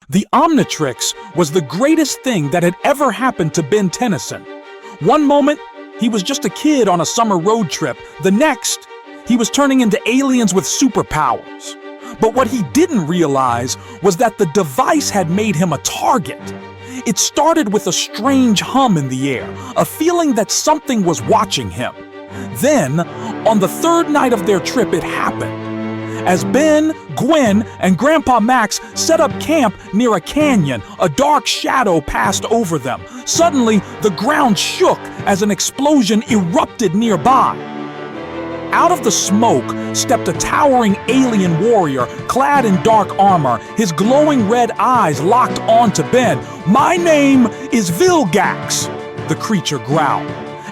The Omnitrix was the greatest thing that had ever happened to Ben Tennyson. One moment, he was just a kid on a summer road trip. The next, he was turning into aliens with superpowers. But what he didn't realize was that the device had made him a target. It started with a strange hum in the air, a feeling that something was watching him. Then, on the third night of their trip, it happened. As Ben, Gwen, and Grandpa Max set up camp near a canyon, a dark shadow passed over them. Suddenly, the ground shook as an explosion erupted nearby. Out of the smoke stepped a towering alien warrior clad in dark armor, his glowing red eyes locked onto Ben. "My name is Vilgax," the creature growled,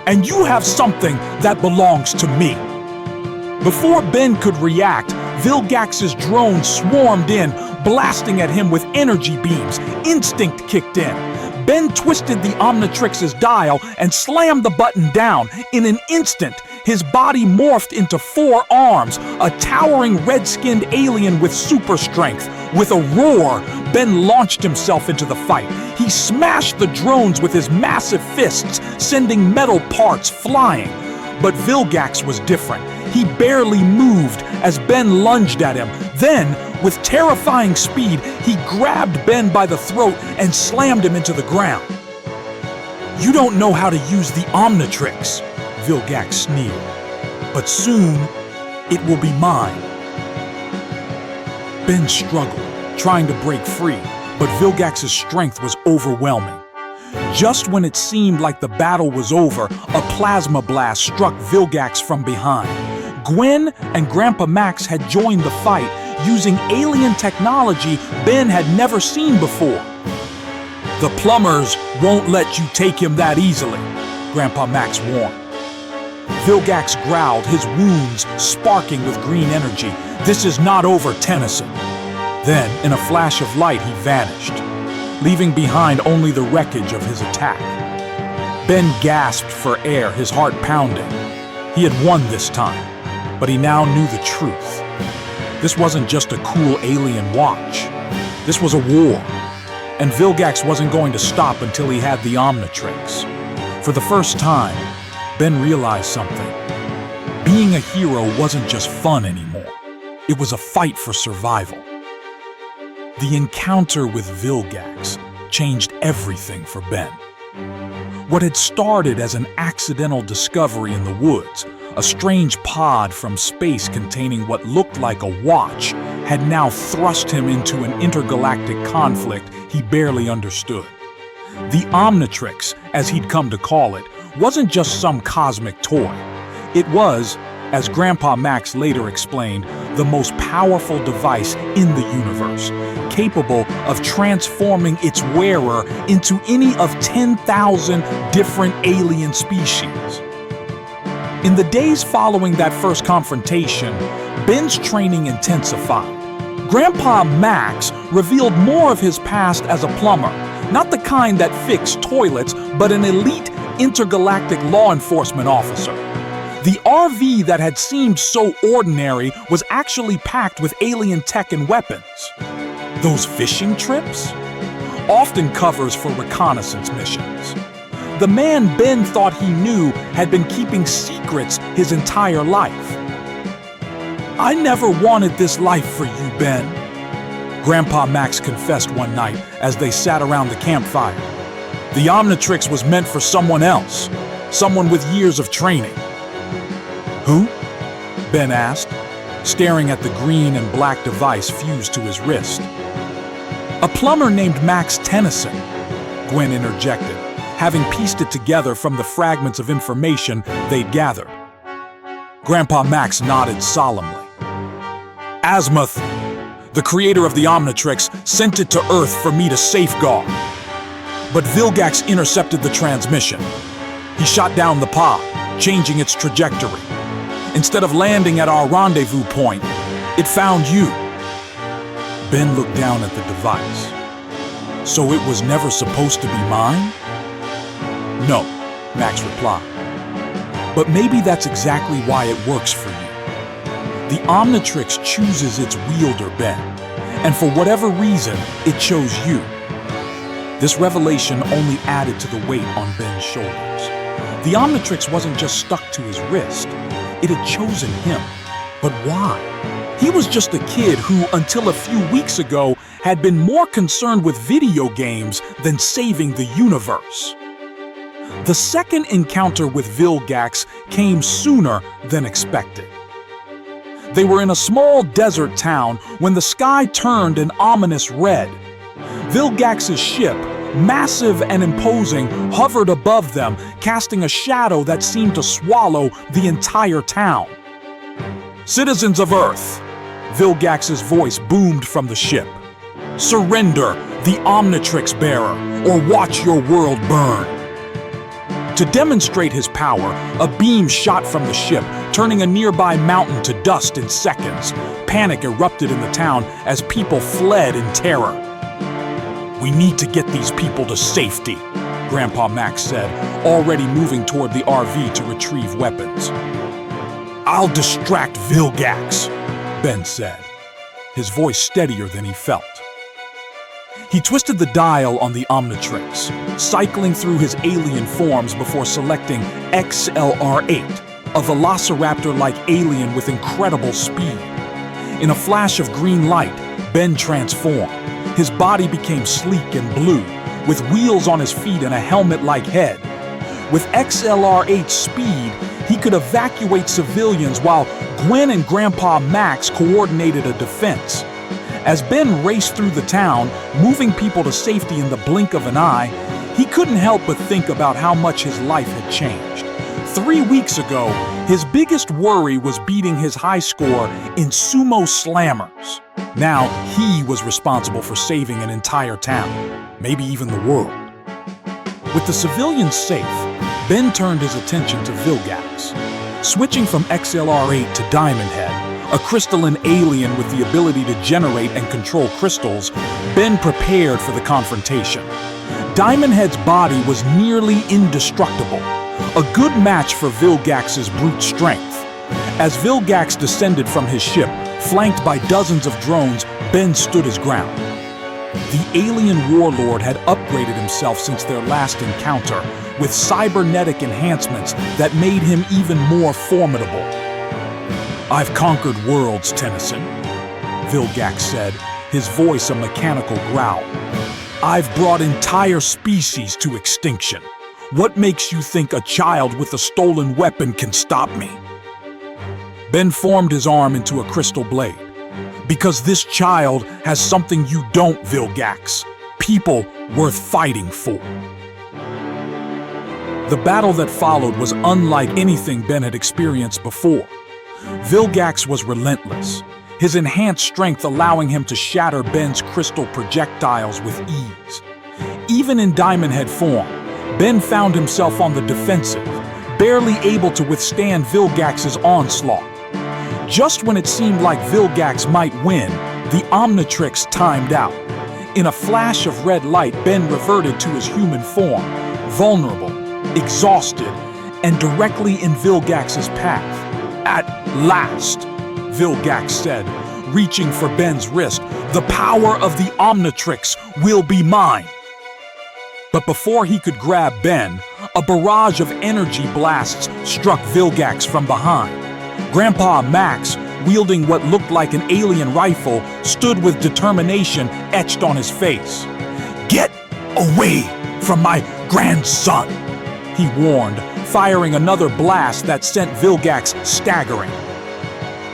"and you have something that belongs to me." Before Ben could react, Vilgax's drone swarmed in, blasting at him with energy beams. Instinct kicked in. Ben twisted the Omnitrix's dial and slammed the button down. In an instant, his body morphed into 4 arms, a towering red-skinned alien with super strength. With a roar, Ben launched himself into the fight. He smashed the drones with his massive fists, sending metal parts flying. But Vilgax was different. He barely moved as Ben lunged at him. Then, with terrifying speed, he grabbed Ben by the throat and slammed him into the ground. "You don't know how to use the Omnitrix," Vilgax sneered. "But soon, it will be mine." Ben struggled, trying to break free, but Vilgax's strength was overwhelming. Just when it seemed like the battle was over, a plasma blast struck Vilgax from behind. Gwen and Grandpa Max had joined the fight, using alien technology Ben had never seen before. "The plumbers won't let you take him that easily," Grandpa Max warned. Vilgax growled, his wounds sparking with green energy. "This is not over, Tennyson." Then, in a flash of light, he vanished, leaving behind only the wreckage of his attack. Ben gasped for air, his heart pounding. He had won this time, but he now knew the truth. This wasn't just a cool alien watch. This was a war, and Vilgax wasn't going to stop until he had the Omnitrix. For the first time, Ben realized something. Being a hero wasn't just fun anymore. It was a fight for survival. The encounter with Vilgax changed everything for Ben. What had started as an accidental discovery in the woods, a strange pod from space containing what looked like a watch, had now thrust him into an intergalactic conflict he barely understood. The Omnitrix, as he'd come to call it, wasn't just some cosmic toy. It was, as Grandpa Max later explained, the most powerful device in the universe, capable of transforming its wearer into any of 10,000 different alien species. In the days following that first confrontation, Ben's training intensified. Grandpa Max revealed more of his past as a plumber, not the kind that fixed toilets, but an elite intergalactic law enforcement officer. The RV that had seemed so ordinary was actually packed with alien tech and weapons. Those fishing trips? Often covers for reconnaissance missions. The man Ben thought he knew had been keeping secrets his entire life. "I never wanted this life for you, Ben," Grandpa Max confessed one night as they sat around the campfire. "The Omnitrix was meant for someone else, someone with years of training." "Who?" Ben asked, staring at the green and black device fused to his wrist. "A plumber named Max Tennyson," Gwen interjected, having pieced it together from the fragments of information they'd gathered. Grandpa Max nodded solemnly. "Azimuth, the creator of the Omnitrix, sent it to Earth for me to safeguard. But Vilgax intercepted the transmission. He shot down the pod, changing its trajectory. Instead of landing at our rendezvous point, it found you." Ben looked down at the device. "So it was never supposed to be mine?" "No," Max replied. "But maybe that's exactly why it works for you. The Omnitrix chooses its wielder, Ben. And for whatever reason, it chose you. This revelation only added to the weight on Ben's shoulders. The Omnitrix wasn't just stuck to his wrist. It had chosen him. But why? He was just a kid who, until a few weeks ago, had been more concerned with video games than saving the universe. The second encounter with Vilgax came sooner than expected. They were in a small desert town when the sky turned an ominous red. Vilgax's ship, massive and imposing, hovered above them, casting a shadow that seemed to swallow the entire town. "Citizens of Earth," Vilgax's voice boomed from the ship. "Surrender the Omnitrix bearer, or watch your world burn." To demonstrate his power, a beam shot from the ship, turning a nearby mountain to dust in seconds. Panic erupted in the town as people fled in terror. "We need to get these people to safety," Grandpa Max said, already moving toward the RV to retrieve weapons. "I'll distract Vilgax," Ben said, his voice steadier than he felt. He twisted the dial on the Omnitrix, cycling through his alien forms before selecting XLR-8, a velociraptor-like alien with incredible speed. In a flash of green light, Ben transformed. His body became sleek and blue, with wheels on his feet and a helmet-like head. With XLR-8's speed, he could evacuate civilians while Gwen and Grandpa Max coordinated a defense. As Ben raced through the town, moving people to safety in the blink of an eye, he couldn't help but think about how much his life had changed. 3 weeks ago, his biggest worry was beating his high score in sumo slammers. Now he was responsible for saving an entire town, maybe even the world. With the civilians safe, Ben turned his attention to Vilgax. Switching from XLR-8 to Diamond Head, a crystalline alien with the ability to generate and control crystals, Ben prepared for the confrontation. Diamond Head's body was nearly indestructible, a good match for Vilgax's brute strength. As Vilgax descended from his ship, flanked by dozens of drones, Ben stood his ground. The alien warlord had upgraded himself since their last encounter, with cybernetic enhancements that made him even more formidable. "I've conquered worlds, Tennyson," Vilgax said, his voice a mechanical growl. "I've brought entire species to extinction. What makes you think a child with a stolen weapon can stop me?" Ben formed his arm into a crystal blade. "Because this child has something you don't, Vilgax. People worth fighting for." The battle that followed was unlike anything Ben had experienced before. Vilgax was relentless, his enhanced strength allowing him to shatter Ben's crystal projectiles with ease. Even in Diamond Head form, Ben found himself on the defensive, barely able to withstand Vilgax's onslaught. Just when it seemed like Vilgax might win, the Omnitrix timed out. In a flash of red light, Ben reverted to his human form, vulnerable, exhausted, and directly in Vilgax's path. "At last," Vilgax said, reaching for Ben's wrist, "the power of the Omnitrix will be mine." But before he could grab Ben, a barrage of energy blasts struck Vilgax from behind. Grandpa Max, wielding what looked like an alien rifle, stood with determination etched on his face. "Get away from my grandson," he warned, firing another blast that sent Vilgax staggering.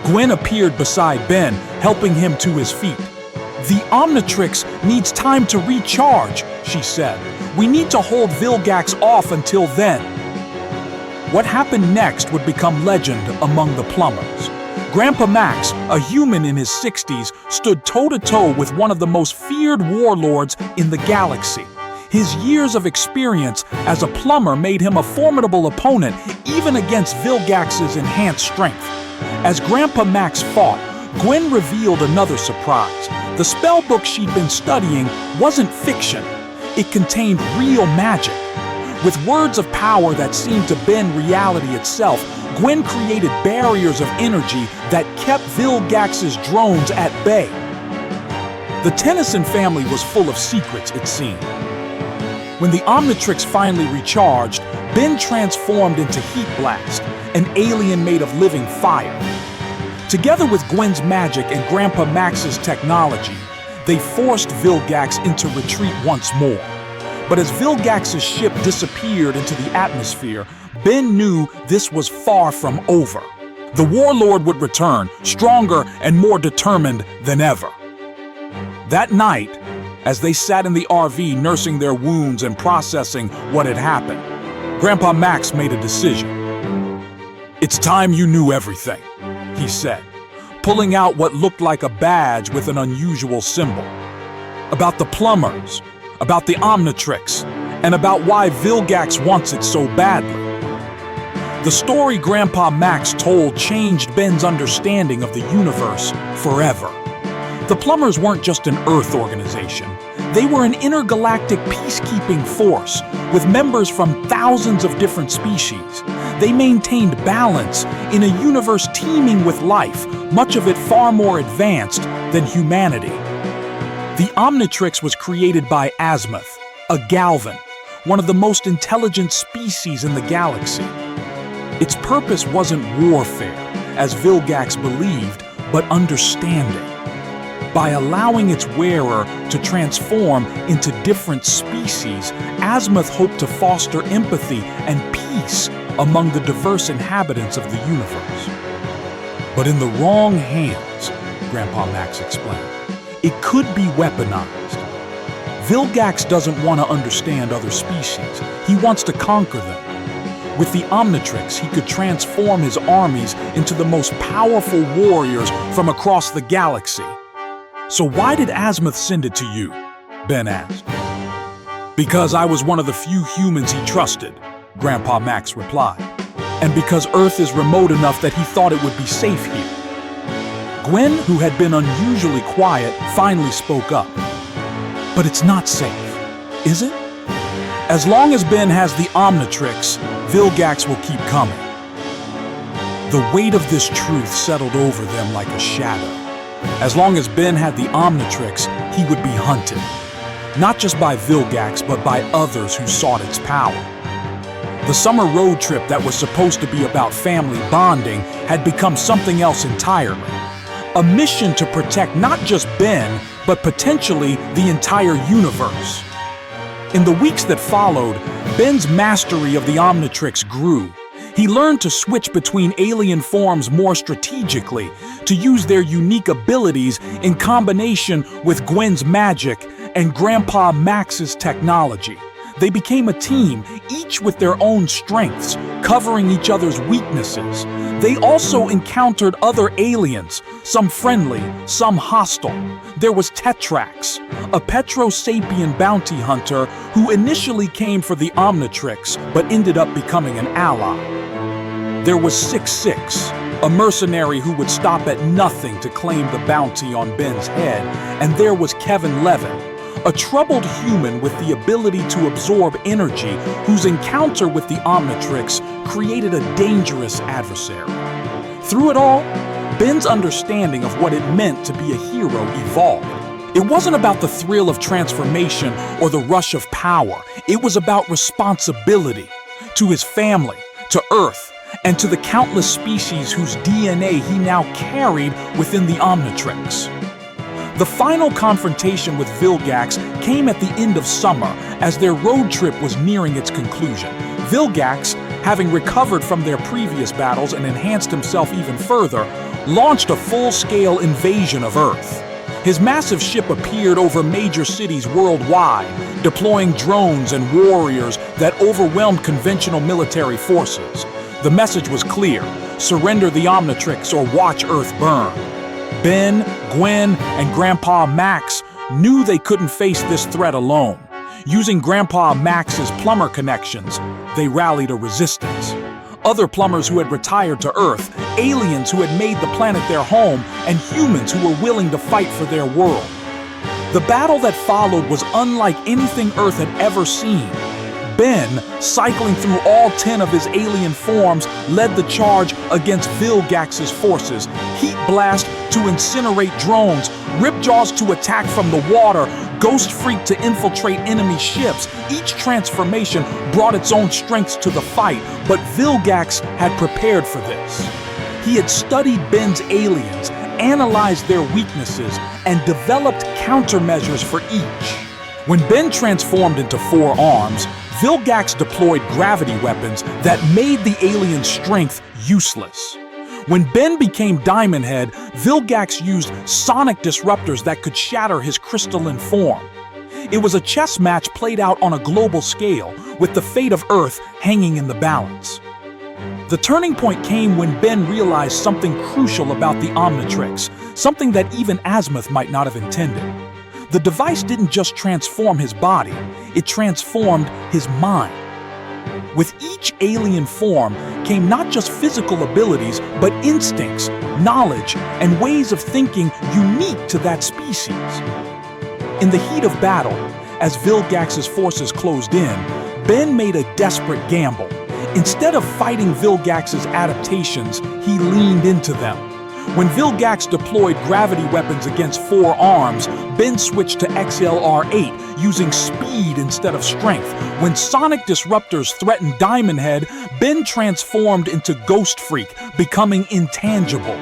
Gwen appeared beside Ben, helping him to his feet. "The Omnitrix needs time to recharge," she said. "We need to hold Vilgax off until then." What happened next would become legend among the plumbers. Grandpa Max, a human in his 60s, stood toe-to-toe with one of the most feared warlords in the galaxy. His years of experience as a plumber made him a formidable opponent, even against Vilgax's enhanced strength. As Grandpa Max fought, Gwen revealed another surprise. The spellbook she'd been studying wasn't fiction. It contained real magic. With words of power that seemed to bend reality itself, Gwen created barriers of energy that kept Vilgax's drones at bay. The Tennyson family was full of secrets, it seemed. When the Omnitrix finally recharged, Ben transformed into Heat Blast, an alien made of living fire. Together with Gwen's magic and Grandpa Max's technology, they forced Vilgax into retreat once more. But as Vilgax's ship disappeared into the atmosphere, Ben knew this was far from over. The warlord would return, stronger and more determined than ever. That night, as they sat in the RV nursing their wounds and processing what had happened, Grandpa Max made a decision. "It's time you knew everything," he said, pulling out what looked like a badge with an unusual symbol. About the plumbers, about the Omnitrix, and about why Vilgax wants it so badly. The story Grandpa Max told changed Ben's understanding of the universe forever. The plumbers weren't just an Earth organization. They were an intergalactic peacekeeping force with members from thousands of different species. They maintained balance in a universe teeming with life, much of it far more advanced than humanity. The Omnitrix was created by Azimuth, a Galvan, one of the most intelligent species in the galaxy. Its purpose wasn't warfare, as Vilgax believed, but understanding. By allowing its wearer to transform into different species, Azimuth hoped to foster empathy and peace among the diverse inhabitants of the universe. But in the wrong hands, Grandpa Max explained, it could be weaponized. Vilgax doesn't want to understand other species. He wants to conquer them. With the Omnitrix, he could transform his armies into the most powerful warriors from across the galaxy. "So why did Azimuth send it to you?" Ben asked. "Because I was one of the few humans he trusted," Grandpa Max replied. "And because Earth is remote enough that he thought it would be safe here." Gwen, who had been unusually quiet, finally spoke up. "But it's not safe, is it? As long as Ben has the Omnitrix, Vilgax will keep coming." The weight of this truth settled over them like a shadow. As long as Ben had the Omnitrix, he would be hunted. Not just by Vilgax, but by others who sought its power. The summer road trip that was supposed to be about family bonding had become something else entirely. A mission to protect not just Ben, but potentially the entire universe. In the weeks that followed, Ben's mastery of the Omnitrix grew. He learned to switch between alien forms more strategically, to use their unique abilities in combination with Gwen's magic and Grandpa Max's technology. They became a team, each with their own strengths, covering each other's weaknesses. They also encountered other aliens, some friendly, some hostile. There was Tetrax, a Petro-Sapien bounty hunter who initially came for the Omnitrix, but ended up becoming an ally. There was 6-6, a mercenary who would stop at nothing to claim the bounty on Ben's head, and there was Kevin Levin, a troubled human with the ability to absorb energy whose encounter with the Omnitrix created a dangerous adversary. Through it all, Ben's understanding of what it meant to be a hero evolved. It wasn't about the thrill of transformation or the rush of power. It was about responsibility to his family, to Earth, and to the countless species whose DNA he now carried within the Omnitrix. The final confrontation with Vilgax came at the end of summer as their road trip was nearing its conclusion. Vilgax, having recovered from their previous battles and enhanced himself even further, launched a full-scale invasion of Earth. His massive ship appeared over major cities worldwide, deploying drones and warriors that overwhelmed conventional military forces. The message was clear: surrender the Omnitrix or watch Earth burn. Ben, Gwen, and Grandpa Max knew they couldn't face this threat alone. Using Grandpa Max's plumber connections, they rallied a resistance. Other plumbers who had retired to Earth, aliens who had made the planet their home, and humans who were willing to fight for their world. The battle that followed was unlike anything Earth had ever seen. Ben, cycling through all 10 of his alien forms, led the charge against Vilgax's forces. Heat Blast to incinerate drones, Ripjaws to attack from the water, Ghost Freak to infiltrate enemy ships. Each transformation brought its own strengths to the fight, but Vilgax had prepared for this. He had studied Ben's aliens, analyzed their weaknesses, and developed countermeasures for each. When Ben transformed into 4 arms, Vilgax deployed gravity weapons that made the alien's strength useless. When Ben became Diamond Head, Vilgax used sonic disruptors that could shatter his crystalline form. It was a chess match played out on a global scale, with the fate of Earth hanging in the balance. The turning point came when Ben realized something crucial about the Omnitrix, something that even Azimuth might not have intended. The device didn't just transform his body, it transformed his mind. With each alien form came not just physical abilities, but instincts, knowledge, and ways of thinking unique to that species. In the heat of battle, as Vilgax's forces closed in, Ben made a desperate gamble. Instead of fighting Vilgax's adaptations, he leaned into them. When Vilgax deployed gravity weapons against 4 arms, Ben switched to XLR-8, using speed instead of strength. When sonic disruptors threatened Diamond Head, Ben transformed into Ghost Freak, becoming intangible.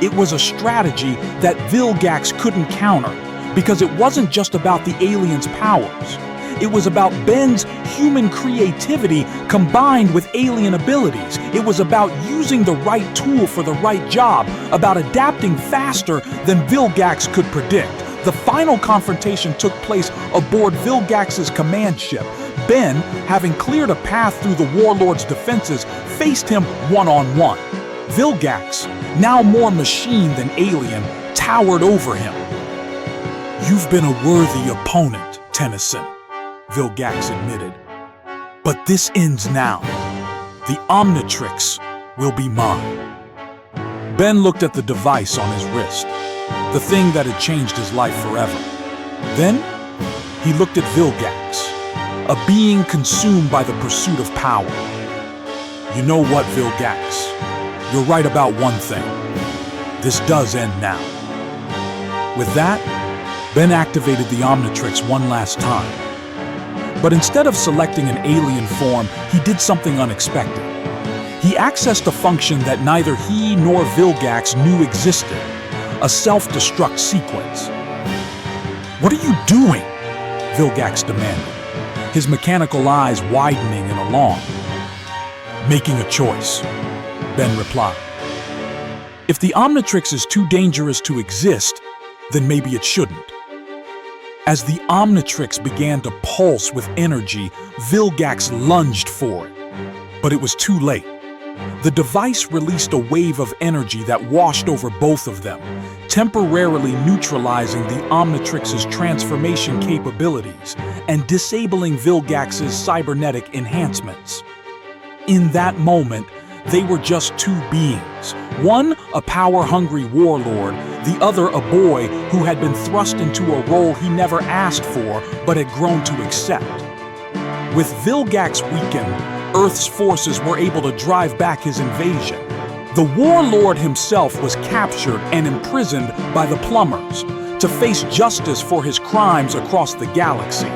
It was a strategy that Vilgax couldn't counter, because it wasn't just about the alien's powers. It was about Ben's human creativity combined with alien abilities. It was about using the right tool for the right job, about adapting faster than Vilgax could predict. The final confrontation took place aboard Vilgax's command ship. Ben, having cleared a path through the warlord's defenses, faced him one-on-one. Vilgax, now more machine than alien, towered over him. "You've been a worthy opponent, Tennyson," Vilgax admitted. "But this ends now. The Omnitrix will be mine." Ben looked at the device on his wrist, the thing that had changed his life forever. Then, he looked at Vilgax, a being consumed by the pursuit of power. "You know what, Vilgax? You're right about one thing. This does end now." With that, Ben activated the Omnitrix one last time. But instead of selecting an alien form, he did something unexpected. He accessed a function that neither he nor Vilgax knew existed, a self-destruct sequence. "What are you doing?" Vilgax demanded, his mechanical eyes widening in alarm. "Making a choice," Ben replied. "If the Omnitrix is too dangerous to exist, then maybe it shouldn't." As the Omnitrix began to pulse with energy, Vilgax lunged for it. But it was too late. The device released a wave of energy that washed over both of them, temporarily neutralizing the Omnitrix's transformation capabilities and disabling Vilgax's cybernetic enhancements. In that moment, they were just 2 beings. One, a power-hungry warlord, the other a boy who had been thrust into a role he never asked for but had grown to accept. With Vilgax weakened, Earth's forces were able to drive back his invasion. The warlord himself was captured and imprisoned by the plumbers to face justice for his crimes across the galaxy.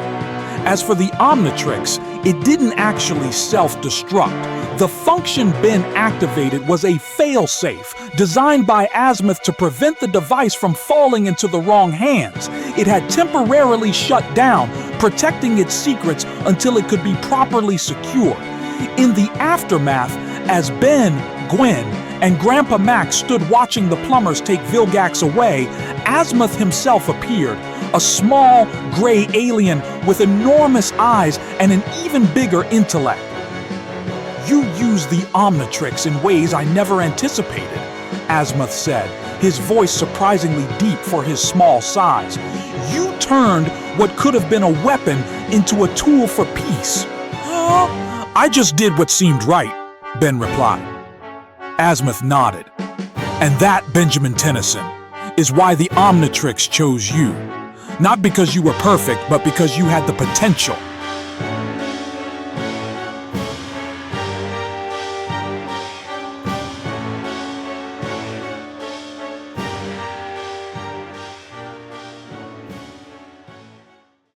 As for the Omnitrix, it didn't actually self-destruct. The function Ben activated was a fail-safe, designed by Azimuth to prevent the device from falling into the wrong hands. It had temporarily shut down, protecting its secrets until it could be properly secured. In the aftermath, as Ben, Gwen, and Grandpa Max stood watching the plumbers take Vilgax away, Azimuth himself appeared, a small, gray alien with enormous eyes and an even bigger intellect. "You use the Omnitrix in ways I never anticipated," Azimuth said, his voice surprisingly deep for his small size. "You turned what could have been a weapon into a tool for peace." "I just did what seemed right," Ben replied. Azimuth nodded. "And that, Benjamin Tennyson, is why the Omnitrix chose you. Not because you were perfect, but because you had the potential.